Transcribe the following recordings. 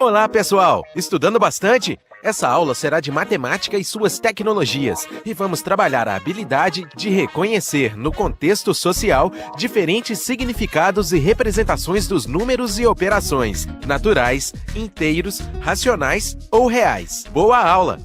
Olá, pessoal! Estudando bastante? Essa aula será de matemática e suas tecnologias e vamos trabalhar a habilidade de reconhecer, no contexto social, diferentes significados e representações dos números e operações, naturais, inteiros, racionais ou reais. Boa aula!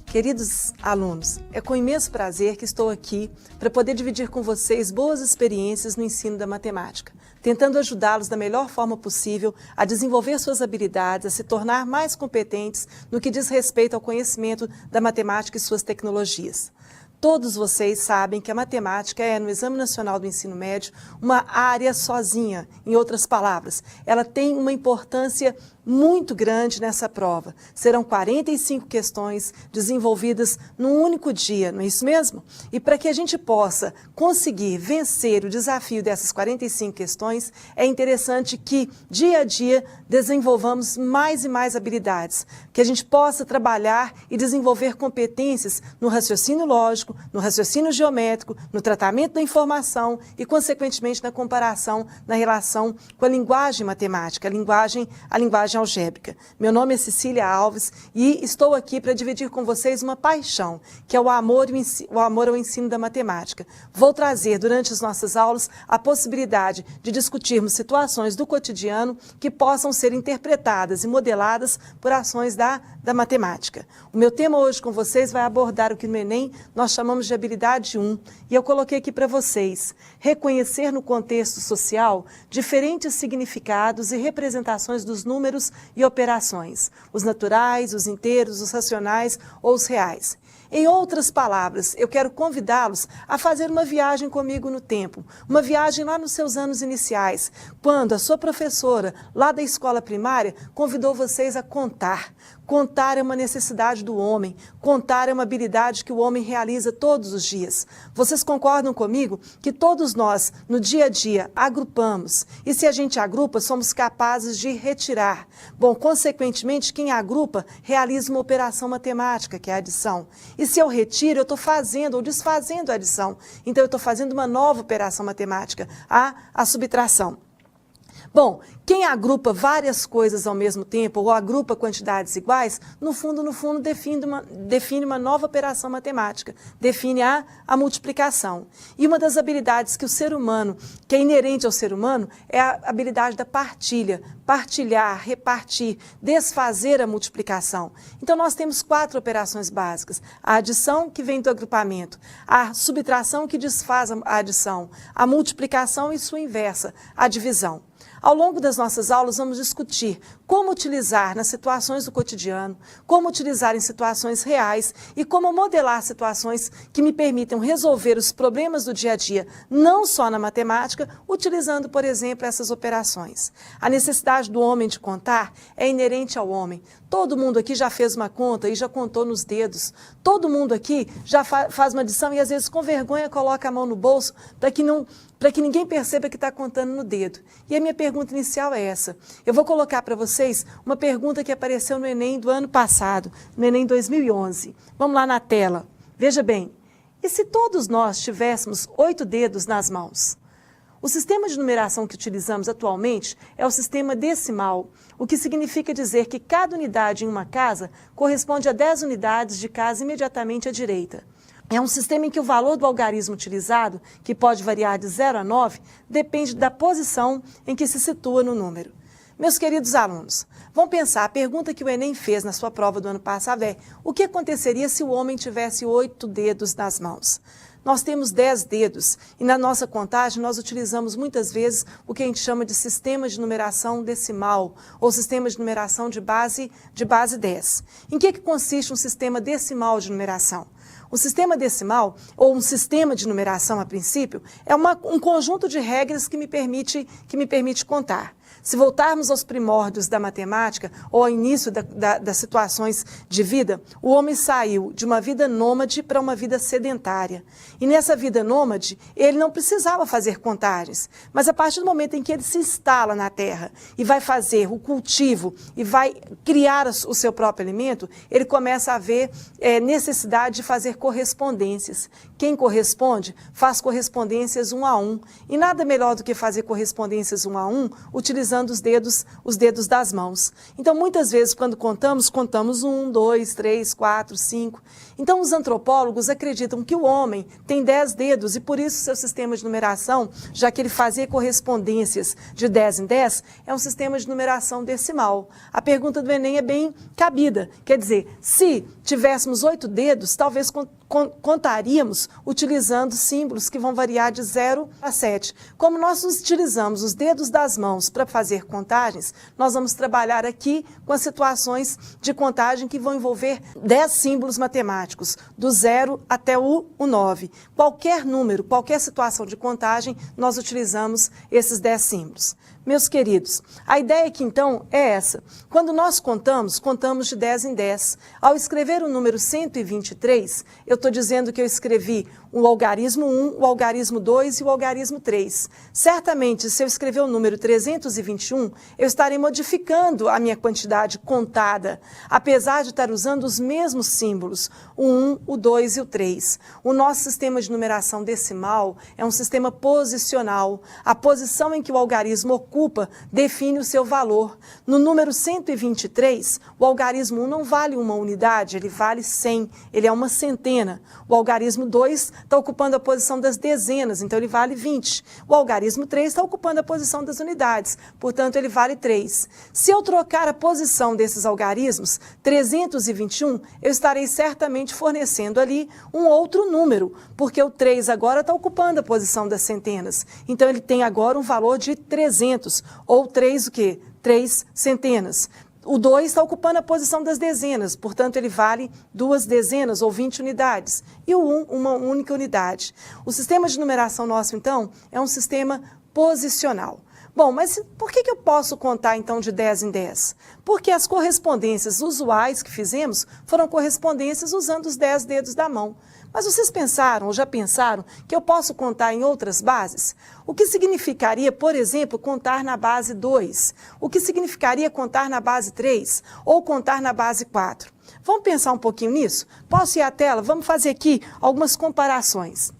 Queridos alunos, é com imenso prazer que estou aqui para poder dividir com vocês boas experiências no ensino da matemática, tentando ajudá-los da melhor forma possível a desenvolver suas habilidades, a se tornar mais competentes no que diz respeito ao conhecimento da matemática e suas tecnologias. Todos vocês sabem que a matemática é, no Exame Nacional do Ensino Médio, uma área sozinha. Em outras palavras, ela tem uma importância muito grande nessa prova. Serão 45 questões desenvolvidas num único dia, não é isso mesmo? E para que a gente possa conseguir vencer o desafio dessas 45 questões, é interessante que, dia a dia, desenvolvamos mais e mais habilidades, que a gente possa trabalhar e desenvolver competências no raciocínio lógico, no raciocínio geométrico, no tratamento da informação e, consequentemente, na comparação, na relação com a linguagem matemática, a linguagem algébrica. Meu nome é Cecília Alves e estou aqui para dividir com vocês uma paixão, que é o amor ao ensino da matemática. Vou trazer, durante as nossas aulas, a possibilidade de discutirmos situações do cotidiano que possam ser interpretadas e modeladas por ações da matemática. O meu tema hoje com vocês vai abordar o que no Enem nós chamamos de habilidade 1, e eu coloquei aqui para vocês: reconhecer no contexto social diferentes significados e representações dos números e operações, os naturais, os inteiros, os racionais ou os reais. Em outras palavras, eu quero convidá-los a fazer uma viagem comigo no tempo, uma viagem lá nos seus anos iniciais, quando a sua professora, lá da escola primária, convidou vocês a contar. Contar é uma necessidade do homem, contar é uma habilidade que o homem realiza todos os dias. Vocês concordam comigo que todos nós, no dia a dia, agrupamos, e se a gente agrupa, somos capazes de retirar. Bom, consequentemente, quem agrupa realiza uma operação matemática, que é a adição. E se eu retiro, eu estou fazendo ou desfazendo a adição. Então, eu estou fazendo uma nova operação matemática, a subtração. Bom, quem agrupa várias coisas ao mesmo tempo ou agrupa quantidades iguais, no fundo, define uma nova operação matemática, define a multiplicação. E uma das habilidades que o ser humano, que é inerente ao ser humano, é a habilidade da partilha, partilhar, repartir, desfazer a multiplicação. Então, nós temos 4 operações básicas: a adição, que vem do agrupamento, a subtração, que desfaz a adição, a multiplicação e sua inversa, a divisão. Ao longo das nossas aulas, vamos discutir como utilizar nas situações do cotidiano, como utilizar em situações reais e como modelar situações que me permitam resolver os problemas do dia a dia, não só na matemática, utilizando, por exemplo, essas operações. A necessidade do homem de contar é inerente ao homem. Todo mundo aqui já fez uma conta e já contou nos dedos. Todo mundo aqui já faz uma adição e, às vezes, com vergonha, coloca a mão no bolso para que ninguém perceba que está contando no dedo. E a minha pergunta inicial é essa. Eu vou colocar para vocês uma pergunta que apareceu no Enem do ano passado, no Enem 2011. Vamos lá na tela. Veja bem, e se todos nós tivéssemos 8 dedos nas mãos? O sistema de numeração que utilizamos atualmente é o sistema decimal, o que significa dizer que cada unidade em uma casa corresponde a 10 unidades de casa imediatamente à direita. É um sistema em que o valor do algarismo utilizado, que pode variar de 0 a 9, depende da posição em que se situa no número. Meus queridos alunos, vão pensar, a pergunta que o Enem fez na sua prova do ano passado é: o que aconteceria se o homem tivesse 8 dedos nas mãos? Nós temos 10 dedos e na nossa contagem nós utilizamos muitas vezes o que a gente chama de sistema de numeração decimal ou sistema de numeração de base 10. Em que consiste um sistema decimal de numeração? O sistema decimal, ou um sistema de numeração a princípio, é um conjunto de regras que me permite contar. Se voltarmos aos primórdios da matemática, ou ao início das situações de vida, o homem saiu de uma vida nômade para uma vida sedentária. E nessa vida nômade, ele não precisava fazer contagens. Mas a partir do momento em que ele se instala na terra e vai fazer o cultivo e vai criar o seu próprio alimento, ele começa a ver necessidade de fazer correspondências. Quem corresponde, faz correspondências 1 a 1. E nada melhor do que fazer correspondências 1 a 1, utilizando os dedos das mãos. Então, muitas vezes, quando contamos 1, 2, 3, 4, 5. Então, os antropólogos acreditam que o homem tem 10 dedos e, por isso, seu sistema de numeração, já que ele fazia correspondências de 10 em 10, é um sistema de numeração decimal. A pergunta do Enem é bem cabida. Quer dizer, se tivéssemos 8 dedos, talvez contaríamos utilizando símbolos que vão variar de 0 a 7. Como nós utilizamos os dedos das mãos para fazer contagens, nós vamos trabalhar aqui com as situações de contagem que vão envolver 10 símbolos matemáticos, do 0 até o 9. Qualquer número, qualquer situação de contagem, nós utilizamos esses 10 símbolos. Meus queridos, a ideia aqui então é essa. Quando nós contamos de 10 em 10. Ao escrever o número 123, eu estou dizendo que eu escrevi o algarismo 1, o algarismo 2 e o algarismo 3. Certamente, se eu escrever o número 321, eu estarei modificando a minha quantidade contada, apesar de estar usando os mesmos símbolos, o 1, o 2 e o 3. O nosso sistema de numeração decimal é um sistema posicional. A posição em que o algarismo ocupa define o seu valor. No número 123, o algarismo 1 não vale uma unidade, ele vale 100, ele é uma centena. O algarismo 2 está ocupando a posição das dezenas, então ele vale 20. O algarismo 3 está ocupando a posição das unidades, portanto ele vale 3. Se eu trocar a posição desses algarismos, 321, eu estarei certamente fornecendo ali um outro número, porque o 3 agora está ocupando a posição das centenas. Então ele tem agora um valor de 300, ou 3 o quê? 3 centenas. O 2 está ocupando a posição das dezenas, portanto, ele vale 2 dezenas ou 20 unidades. E o 1, uma única unidade. O sistema de numeração nosso, então, é um sistema posicional. Bom, mas por que eu posso contar, então, de 10 em 10? Porque as correspondências usuais que fizemos foram correspondências usando os 10 dedos da mão. Mas vocês pensaram, ou já pensaram, que eu posso contar em outras bases? O que significaria, por exemplo, contar na base 2? O que significaria contar na base 3? Ou contar na base 4? Vamos pensar um pouquinho nisso? Posso ir à tela? Vamos fazer aqui algumas comparações.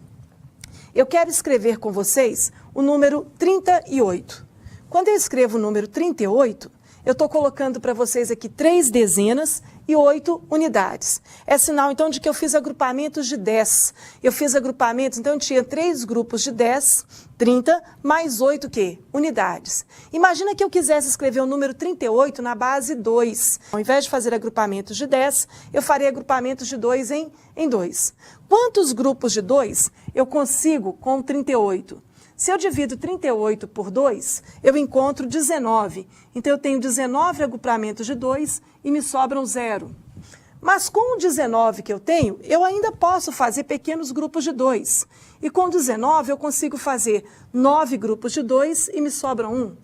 Eu quero escrever com vocês o número 38. Quando eu escrevo o número 38, eu estou colocando para vocês aqui 3 dezenas e 8 unidades. É sinal, então, de que eu fiz agrupamentos de 10. Eu fiz agrupamentos, então, eu tinha 3 grupos de 10, 30, mais 8 o quê? Unidades. Imagina que eu quisesse escrever o número 38 na base 2. Ao invés de fazer agrupamentos de 10, eu faria agrupamentos de 2 em 2. Quantos grupos de 2 eu consigo com 38? Se eu divido 38 por 2, eu encontro 19. Então, eu tenho 19 agrupamentos de 2 e me sobram 0. Mas com o 19 que eu tenho, eu ainda posso fazer pequenos grupos de 2. E com 19 eu consigo fazer 9 grupos de 2 e me sobra 1.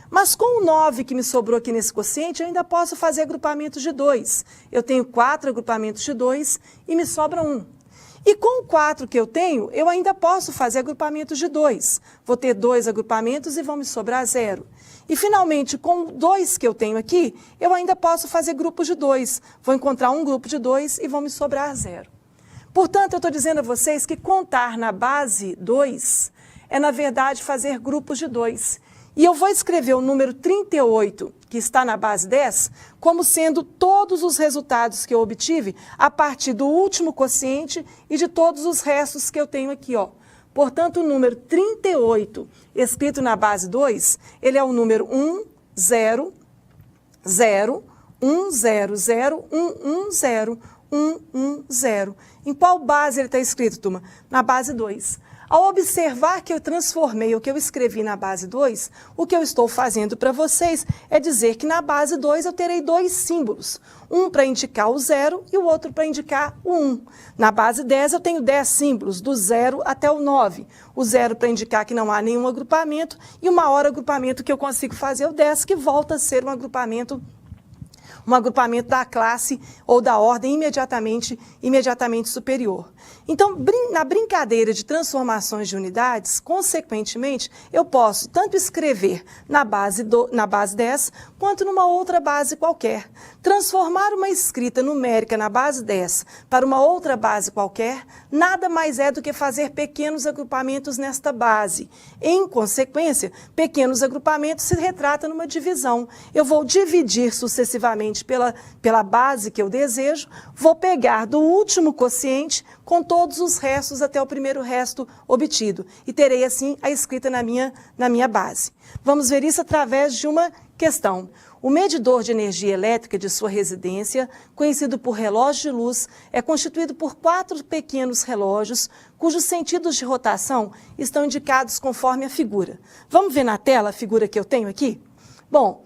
Mas com o 9 que me sobrou aqui nesse quociente, eu ainda posso fazer agrupamentos de 2. Eu tenho 4 agrupamentos de 2 e me sobra 1. E com o 4 que eu tenho, eu ainda posso fazer agrupamentos de 2. Vou ter 2 agrupamentos e vão me sobrar 0. E, finalmente, com o 2 que eu tenho aqui, eu ainda posso fazer grupos de 2. Vou encontrar um grupo de 2 e vão me sobrar 0. Portanto, eu estou dizendo a vocês que contar na base 2 é, na verdade, fazer grupos de 2. E eu vou escrever o número 38, que está na base 10, como sendo todos os resultados que eu obtive a partir do último quociente e de todos os restos que eu tenho aqui, ó. Portanto, o número 38, escrito na base 2, ele é o número 1, 0, 0, 1, 0, 0, 1, 1, 0, 1, 1, 0. Em qual base ele está escrito, turma? Na base 2. Ao observar que eu transformei o que eu escrevi na base 2, o que eu estou fazendo para vocês é dizer que na base 2 eu terei 2 símbolos. Um para indicar o 0 e o outro para indicar o 1. Na base 10 eu tenho 10 símbolos, do 0 até o 9. O 0 para indicar que não há nenhum agrupamento e o maior agrupamento que eu consigo fazer é o 10, que volta a ser um agrupamento um agrupamento da classe ou da ordem imediatamente superior. Então, na brincadeira de transformações de unidades, consequentemente, eu posso tanto escrever na base 10 quanto numa outra base qualquer. Transformar uma escrita numérica na base 10 para uma outra base qualquer, nada mais é do que fazer pequenos agrupamentos nesta base. Em consequência, pequenos agrupamentos se retratam numa divisão. Eu vou dividir sucessivamente pela base que eu desejo, vou pegar do último quociente com todos os restos até o primeiro resto obtido. E terei, assim, a escrita na minha base. Vamos ver isso através de uma questão. O medidor de energia elétrica de sua residência, conhecido por relógio de luz, é constituído por 4 pequenos relógios, cujos sentidos de rotação estão indicados conforme a figura. Vamos ver na tela a figura que eu tenho aqui? Bom,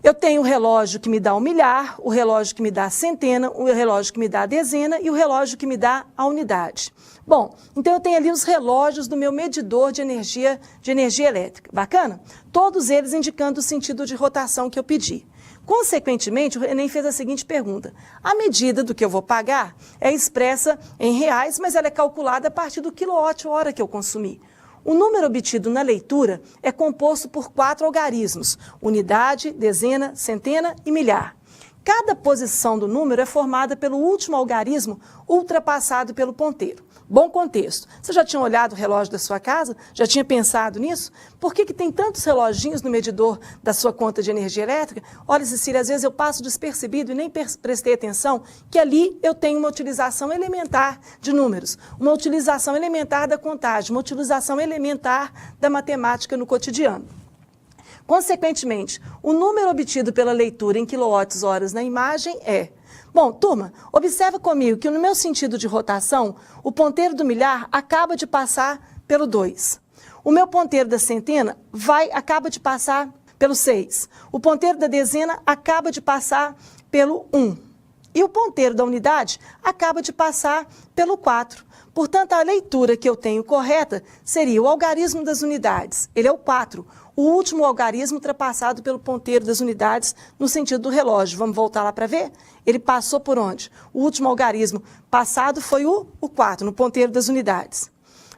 eu tenho o relógio que me dá o milhar, o relógio que me dá a centena, o relógio que me dá a dezena e o relógio que me dá a unidade. Bom, então eu tenho ali os relógios do meu medidor de energia elétrica. Bacana? Todos eles indicando o sentido de rotação que eu pedi. Consequentemente, o Enem fez a seguinte pergunta. A medida do que eu vou pagar é expressa em reais, mas ela é calculada a partir do quilowatt-hora que eu consumi. O número obtido na leitura é composto por 4 algarismos: unidade, dezena, centena e milhar. Cada posição do número é formada pelo último algarismo ultrapassado pelo ponteiro. Bom contexto. Você já tinha olhado o relógio da sua casa? Já tinha pensado nisso? Por que tem tantos reloginhos no medidor da sua conta de energia elétrica? Olha, Cecília, às vezes eu passo despercebido e nem prestei atenção que ali eu tenho uma utilização elementar de números, uma utilização elementar da contagem, uma utilização elementar da matemática no cotidiano. Consequentemente, o número obtido pela leitura em quilowatts-horas na imagem é... Bom, turma, observa comigo que no meu sentido de rotação, o ponteiro do milhar acaba de passar pelo 2. O meu ponteiro da centena acaba de passar pelo 6. O ponteiro da dezena acaba de passar pelo 1. E o ponteiro da unidade acaba de passar pelo 4. Portanto, a leitura que eu tenho correta seria o algarismo das unidades. Ele é o 4. O último algarismo ultrapassado pelo ponteiro das unidades no sentido do relógio. Vamos voltar lá para ver? Ele passou por onde? O último algarismo passado foi o 4, no ponteiro das unidades.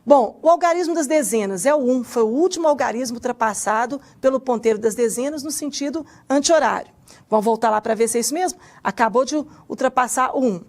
Bom, o algarismo das dezenas é o 1, foi o último algarismo ultrapassado pelo ponteiro das dezenas no sentido anti-horário. Vamos voltar lá para ver se é isso mesmo? Acabou de ultrapassar o 1.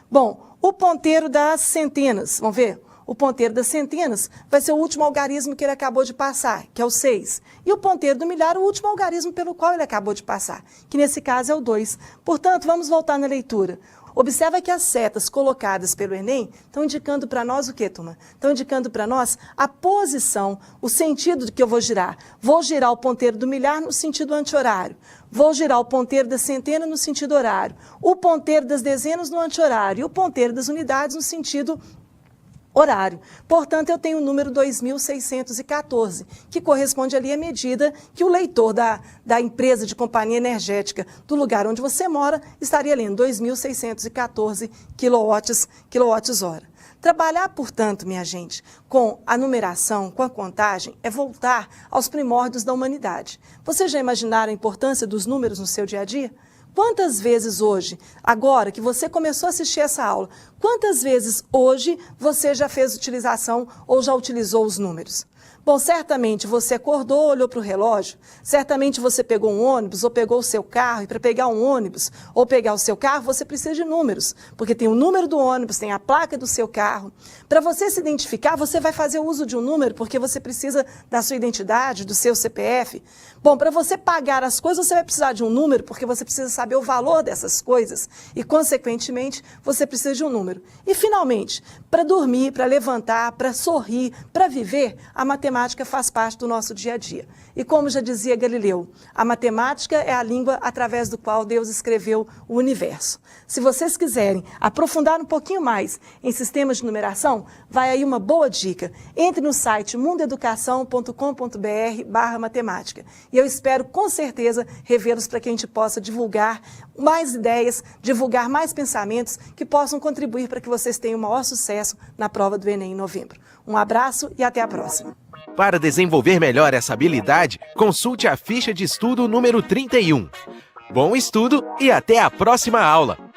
Bom, o ponteiro das centenas, vamos ver? O ponteiro das centenas vai ser o último algarismo que ele acabou de passar, que é o 6. E o ponteiro do milhar, o último algarismo pelo qual ele acabou de passar, que nesse caso é o 2. Portanto, vamos voltar na leitura. Observa que as setas colocadas pelo Enem estão indicando para nós o quê, turma? Estão indicando para nós a posição, o sentido do que eu vou girar. Vou girar o ponteiro do milhar no sentido anti-horário. Vou girar o ponteiro da centena no sentido horário. O ponteiro das dezenas no anti-horário. E o ponteiro das unidades no sentido horário. Portanto, eu tenho o número 2614, que corresponde ali à medida que o leitor da empresa de companhia energética do lugar onde você mora estaria lendo 2614 quilowatts-hora. Trabalhar, portanto, minha gente, com a numeração, com a contagem, é voltar aos primórdios da humanidade. Vocês já imaginaram a importância dos números no seu dia a dia? Quantas vezes hoje, agora que você começou a assistir essa aula, quantas vezes hoje você já fez utilização ou já utilizou os números? Bom, certamente você acordou, olhou para o relógio, certamente você pegou um ônibus ou pegou o seu carro, e para pegar um ônibus ou pegar o seu carro, você precisa de números, porque tem o número do ônibus, tem a placa do seu carro. Para você se identificar, você vai fazer uso de um número, porque você precisa da sua identidade, do seu CPF. Bom, para você pagar as coisas, você vai precisar de um número, porque você precisa saber o valor dessas coisas e, consequentemente, você precisa de um número. E, finalmente, para dormir, para levantar, para sorrir, para viver, a matemática faz parte do nosso dia a dia. E como já dizia Galileu, a matemática é a língua através do qual Deus escreveu o universo. Se vocês quiserem aprofundar um pouquinho mais em sistemas de numeração, vai aí uma boa dica. Entre no site mundoeducação.com.br/matemática. E eu espero, com certeza, revê-los para que a gente possa divulgar mais ideias, divulgar mais pensamentos que possam contribuir para que vocês tenham o maior sucesso na prova do Enem em novembro. Um abraço e até a próxima. Para desenvolver melhor essa habilidade, consulte a ficha de estudo número 31. Bom estudo e até a próxima aula!